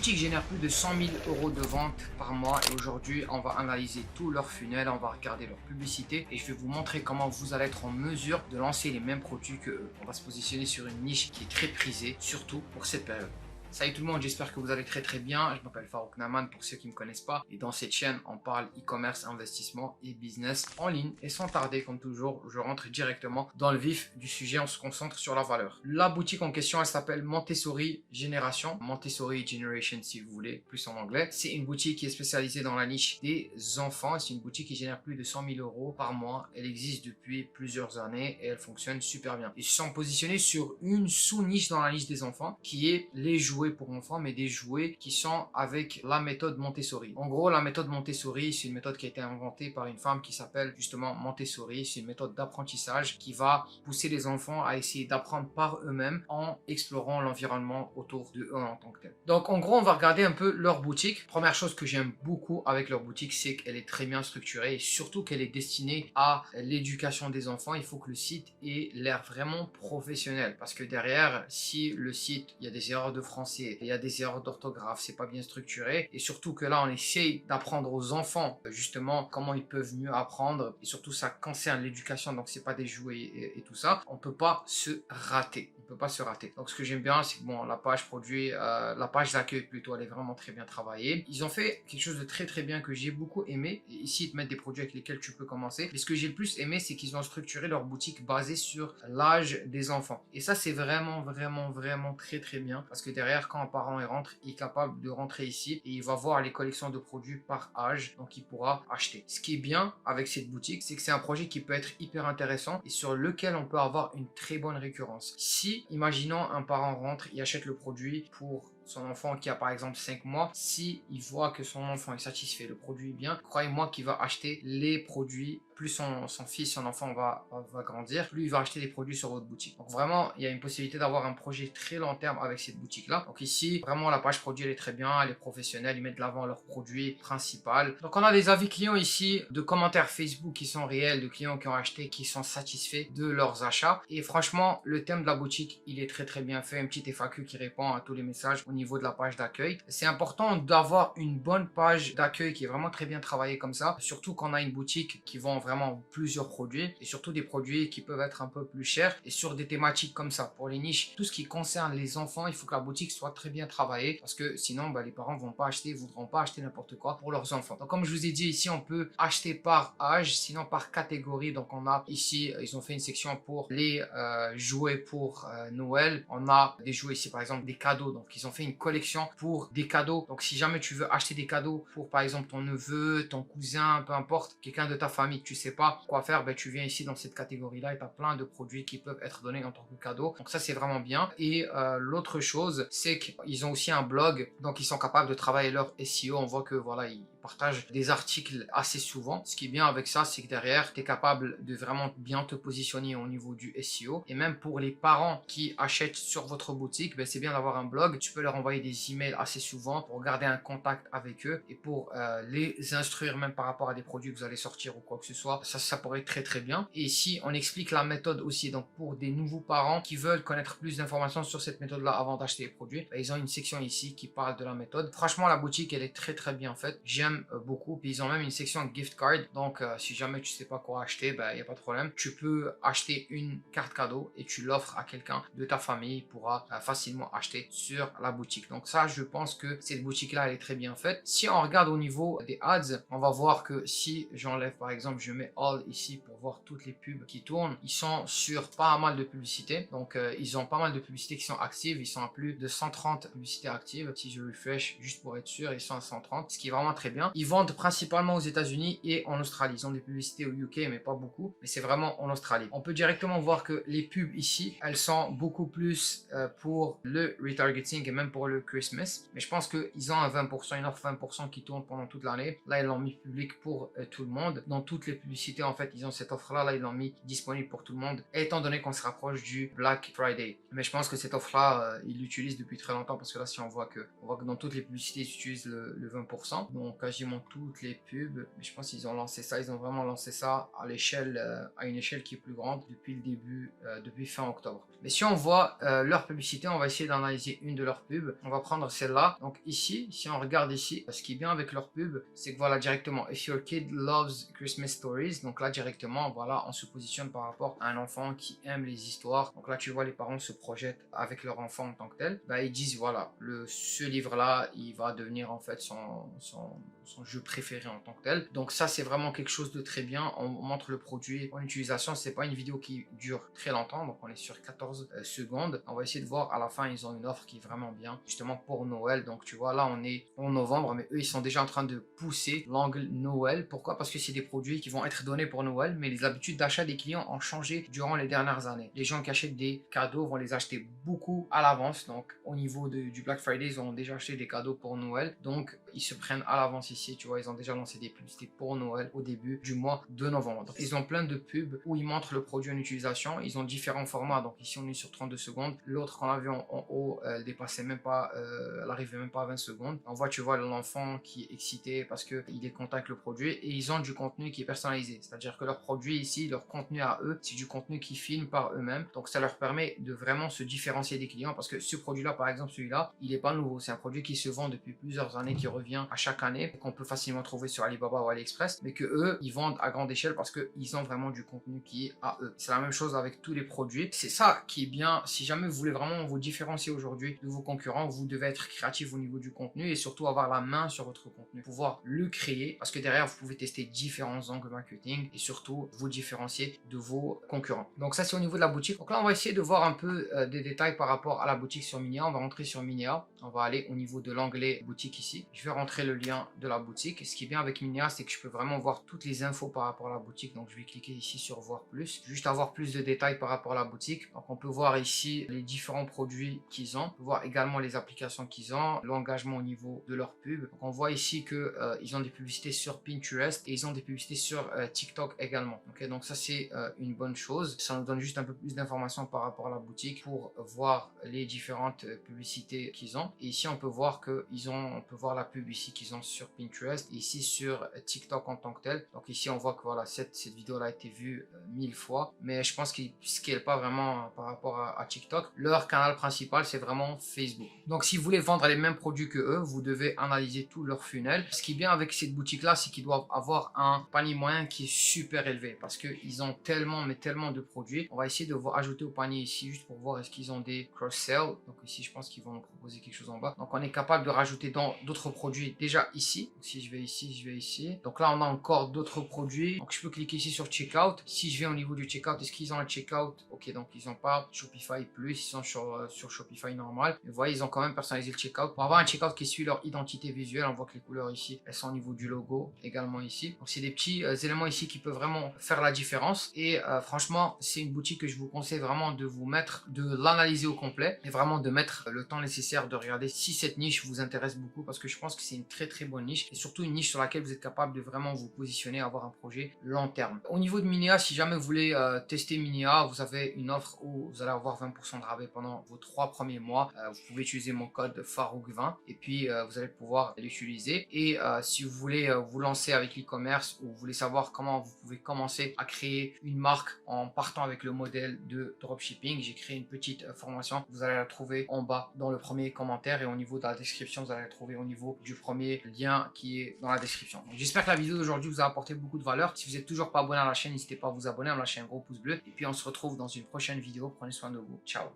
boutique génère plus de 100 000 euros de vente par mois et aujourd'hui on va analyser tout leur funnel, on va regarder leur publicité et je vais vous montrer comment vous allez être en mesure de lancer les mêmes produits que eux. On va se positionner sur une niche qui est très prisée, surtout pour cette période. Salut tout le monde, j'espère que vous allez très bien. Je m'appelle Farouk Naman pour ceux qui ne me connaissent pas. Et dans cette chaîne, on parle e-commerce, investissement et business en ligne. Et sans tarder, comme toujours, je rentre directement dans le vif du sujet. On se concentre sur la valeur. La boutique en question, elle s'appelle Montessori Génération. Montessori Generation si vous voulez, plus en anglais. C'est une boutique qui est spécialisée dans la niche des enfants. C'est une boutique qui génère plus de 100 000 euros par mois. Elle existe depuis plusieurs années et elle fonctionne super bien. Ils se sont positionnés sur une sous-niche dans la niche des enfants qui est les jouets pour enfants, mais des jouets qui sont avec la méthode Montessori. En gros, la méthode Montessori, c'est une méthode qui a été inventée par une femme qui s'appelle justement Montessori. C'est une méthode d'apprentissage qui va pousser les enfants à essayer d'apprendre par eux-mêmes en explorant l'environnement autour de eux en tant que tel. Donc, en gros, on va regarder un peu leur boutique. Première chose que j'aime beaucoup avec leur boutique, c'est qu'elle est très bien structurée et surtout qu'elle est destinée à l'éducation des enfants. Il faut que le site ait l'air vraiment professionnel parce que derrière, si le site, il y a des erreurs de français, il y a des erreurs d'orthographe, c'est pas bien structuré et surtout que là on essaye d'apprendre aux enfants justement comment ils peuvent mieux apprendre et surtout ça concerne l'éducation, donc c'est pas des jouets et tout ça, on peut pas se rater, on peut pas se rater. Donc ce que j'aime bien, c'est que bon, la page produit, la page d'accueil plutôt, elle est vraiment très bien travaillée. Ils ont fait quelque chose de très bien que j'ai beaucoup aimé. Et ici ils te mettent des produits avec lesquels tu peux commencer, mais ce que j'ai le plus aimé, c'est qu'ils ont structuré leur boutique basée sur l'âge des enfants et ça c'est vraiment très bien parce que derrière, quand un parent rentre, il est capable de rentrer ici et il va voir les collections de produits par âge, donc il pourra acheter. Ce qui est bien avec cette boutique, c'est que c'est un projet qui peut être hyper intéressant et sur lequel on peut avoir une très bonne récurrence. Si, imaginons, un parent rentre, il achète le produit pour son enfant qui a par exemple 5 mois, si il voit que son enfant est satisfait, le produit est bien, croyez-moi qu'il va acheter les produits. Plus son fils, son enfant va grandir, plus il va acheter des produits sur votre boutique. Donc vraiment, il y a une possibilité d'avoir un projet très long terme avec cette boutique-là. Donc ici, vraiment, la page produit, elle est très bien, elle est professionnelle, ils mettent de l'avant leur produit principal. Donc on a des avis clients ici, de commentaires Facebook qui sont réels, de clients qui ont acheté, qui sont satisfaits de leurs achats. Et franchement, le thème de la boutique, il est très bien fait. Un petit FAQ qui répond à tous les messages au niveau de la page d'accueil. C'est important d'avoir une bonne page d'accueil qui est vraiment très bien travaillée comme ça, surtout quand on a une boutique qui vend vraiment plusieurs produits et surtout des produits qui peuvent être un peu plus chers et sur des thématiques comme ça. Pour les niches, tout ce qui concerne les enfants, il faut que la boutique soit très bien travaillée parce que sinon les parents vont pas acheter, voudront pas acheter n'importe quoi pour leurs enfants. Donc comme je vous ai dit ici, on peut acheter par âge, sinon par catégorie. Donc on a ici, ils ont fait une section pour les jouets pour Noël. On a des jouets ici par exemple des cadeaux, donc ils ont fait une collection pour des cadeaux. Donc si jamais tu veux acheter des cadeaux pour par exemple ton neveu, ton cousin, peu importe, quelqu'un de ta famille, tu sais pas quoi faire, tu viens ici dans cette catégorie là et tu as plein de produits qui peuvent être donnés en tant que cadeau. Donc ça c'est vraiment bien. Et l'autre chose, c'est qu'ils ont aussi un blog, donc ils sont capables de travailler leur SEO. On voit que voilà, ils partagent des articles assez souvent. Ce qui est bien avec ça, c'est que derrière, tu es capable de vraiment bien te positionner au niveau du SEO. Et même pour les parents qui achètent sur votre boutique, c'est bien d'avoir un blog. Tu peux leur envoyer des emails assez souvent pour garder un contact avec eux et pour les instruire même par rapport à des produits que vous allez sortir ou quoi que ce soit. Ça pourrait être très bien. Et ici, on explique la méthode aussi. Donc pour des nouveaux parents qui veulent connaître plus d'informations sur cette méthode-là avant d'acheter les produits, ils ont une section ici qui parle de la méthode. Franchement, la boutique, elle est très bien faite. J'aime beaucoup. Puis ils ont même une section gift card. Donc si jamais tu sais pas quoi acheter, il n'y a pas de problème. Tu peux acheter une carte cadeau et tu l'offres à quelqu'un de ta famille. Il pourra facilement acheter sur la boutique. Donc ça, je pense que cette boutique-là, elle est très bien faite. Si on regarde au niveau des ads, on va voir que si j'enlève par exemple, je mets all ici pour voir toutes les pubs qui tournent, ils sont sur pas mal de publicités. Donc ils ont pas mal de publicités qui sont actives. Ils sont à plus de 130 publicités actives. Si je refresh juste pour être sûr, ils sont à 130, ce qui est vraiment très bien. Ils vendent principalement aux États-Unis et en Australie. Ils ont des publicités au UK, mais pas beaucoup. Mais c'est vraiment en Australie. On peut directement voir que les pubs ici, elles sont beaucoup plus pour le retargeting et même pour le Christmas. Mais je pense qu'ils ont un 20%, une offre 20% qui tourne pendant toute l'année. Là, ils l'ont mis public pour tout le monde. Dans toutes les publicités, en fait, ils ont cette offre-là. Là, ils l'ont mis disponible pour tout le monde. Et étant donné qu'on se rapproche du Black Friday. Mais je pense que cette offre-là, ils l'utilisent depuis très longtemps parce que là, si on voit que dans toutes les publicités, ils utilisent le 20%. Donc, quasiment toutes les pubs. Mais je pense qu'ils ont lancé ça, ils ont vraiment lancé ça à l'échelle, à une échelle qui est plus grande depuis le début, depuis fin octobre. Mais si on voit leur publicité, on va essayer d'analyser une de leurs pubs. On va prendre celle-là. Donc ici, si on regarde ici, ce qui est bien avec leur pub, c'est que voilà directement, if your kid loves Christmas stories, donc là directement, voilà, on se positionne par rapport à un enfant qui aime les histoires. Donc là, tu vois, les parents se projettent avec leur enfant en tant que tel. Bah, ils disent voilà, ce livre-là, il va devenir en fait son jeu préféré en tant que tel. Donc ça, c'est vraiment quelque chose de très bien. On montre le produit en utilisation. C'est pas une vidéo qui dure très longtemps, donc on est sur 14 secondes. On va essayer de voir à la fin, ils ont une offre qui est vraiment bien, justement pour Noël. Donc tu vois, là, on est en novembre, mais eux, ils sont déjà en train de pousser l'angle Noël. Pourquoi? Parce que c'est des produits qui vont être donnés pour Noël, mais les habitudes d'achat des clients ont changé durant les dernières années. Les gens qui achètent des cadeaux vont les acheter beaucoup à l'avance. Donc au niveau du Black Friday, ils ont déjà acheté des cadeaux pour Noël. Donc ils se prennent à l'avance ici. Tu vois, ils ont déjà lancé des publicités pour Noël au début du mois de novembre. Donc, ils ont plein de pubs où ils montrent le produit en utilisation. Ils ont différents formats. Donc ici, on est sur 32 secondes. L'autre qu'on a vu en haut, elle dépassait même pas, elle arrivait même pas à 20 secondes. On voit, tu vois, l'enfant qui est excité parce qu'il est content avec le produit et ils ont du contenu qui est personnalisé. C'est-à-dire que leur produit ici, leur contenu à eux, c'est du contenu qu'ils filment par eux-mêmes. Donc ça leur permet de vraiment se différencier des clients parce que ce produit-là, par exemple, celui-là, il n'est pas nouveau. C'est un produit qui se vend depuis plusieurs années, qui revient à chaque année, qu'on peut facilement trouver sur Alibaba ou AliExpress, mais que eux, ils vendent à grande échelle parce qu'ils ont vraiment du contenu qui est à eux. C'est la même chose avec tous les produits. C'est ça qui est bien. Si jamais vous voulez vraiment vous différencier aujourd'hui de vos concurrents, vous devez être créatif au niveau du contenu et surtout avoir la main sur votre contenu, pouvoir le créer parce que derrière, vous pouvez tester différents angles marketing et surtout vous différencier de vos concurrents. Donc ça, c'est au niveau de la boutique. Donc là, on va essayer de voir un peu des détails par rapport à la boutique sur Minea. On va rentrer sur Minea. On va aller au niveau de l'onglet boutique ici. Je vais rentrer le lien de la boutique. Et ce qui est bien avec Minea, c'est que je peux vraiment voir toutes les infos par rapport à la boutique. Donc je vais cliquer ici sur voir plus. Juste avoir plus de détails par rapport à la boutique. Donc on peut voir ici les différents produits qu'ils ont. On peut voir également les applications qu'ils ont, l'engagement au niveau de leur pub. Donc on voit ici que ils ont des publicités sur Pinterest et ils ont des publicités sur TikTok également. Okay, donc ça c'est une bonne chose. Ça nous donne juste un peu plus d'informations par rapport à la boutique pour voir les différentes publicités qu'ils ont. Et ici on peut voir que on peut voir la pub ici qu'ils ont sur Pinterest et ici sur TikTok en tant que tel. Donc ici on voit que voilà, cette vidéo là a été vue 1000 fois, mais je pense qu'ils ne scalent pas vraiment par rapport à TikTok. Leur canal principal c'est vraiment Facebook. Donc si vous voulez vendre les mêmes produits que eux, vous devez analyser tout leur funnel. Ce qui est bien avec cette boutique là, c'est qu'ils doivent avoir un panier moyen qui est super élevé parce qu'ils ont tellement mais tellement de produits. On va essayer de ajouter au panier ici juste pour voir est-ce qu'ils ont des cross-sell. Donc ici je pense qu'ils vont nous proposer quelque chose en bas. Donc on est capable de rajouter dans d'autres produits déjà ici. Donc, si je vais ici, je vais ici. Donc là on a encore d'autres produits. Donc je peux cliquer ici sur checkout. Si je vais au niveau du checkout, est-ce qu'ils ont un checkout? Ok, donc ils n'ont pas Shopify plus, ils sont sur Shopify normal. Mais vous voyez, ils ont quand même personnalisé le checkout. Pour avoir un checkout qui suit leur identité visuelle, on voit que les couleurs ici, elles sont au niveau du logo également ici. Donc c'est des petits éléments ici qui peuvent vraiment faire la différence. Et franchement, c'est une boutique que je vous conseille vraiment de vous mettre, de l'analyser au complet et vraiment de mettre le temps nécessaire de regarder si cette niche vous intéresse beaucoup parce que je pense que c'est une très bonne niche et surtout une niche sur laquelle vous êtes capable de vraiment vous positionner, avoir un projet long terme. Au niveau de Minea, si jamais vous voulez tester Minea, vous avez une offre où vous allez avoir 20% de rabais pendant vos 3 premiers mois. Vous pouvez utiliser mon code Farouk20 et puis vous allez pouvoir l'utiliser. Et si vous voulez vous lancer avec l'e-commerce ou vous voulez savoir comment vous pouvez commencer à créer une marque en partant avec le modèle de dropshipping, j'ai créé une petite formation. Vous allez la trouver en bas dans le premier commentaire et au niveau de la description, vous allez la trouver au niveau du premier lien qui est dans la description. J'espère que la vidéo d'aujourd'hui vous a apporté beaucoup de valeur. Si vous n'êtes toujours pas abonné à la chaîne, n'hésitez pas à vous abonner, à me lâcher un gros pouce bleu. Et puis on se retrouve dans une prochaine vidéo. Prenez soin de vous. Ciao.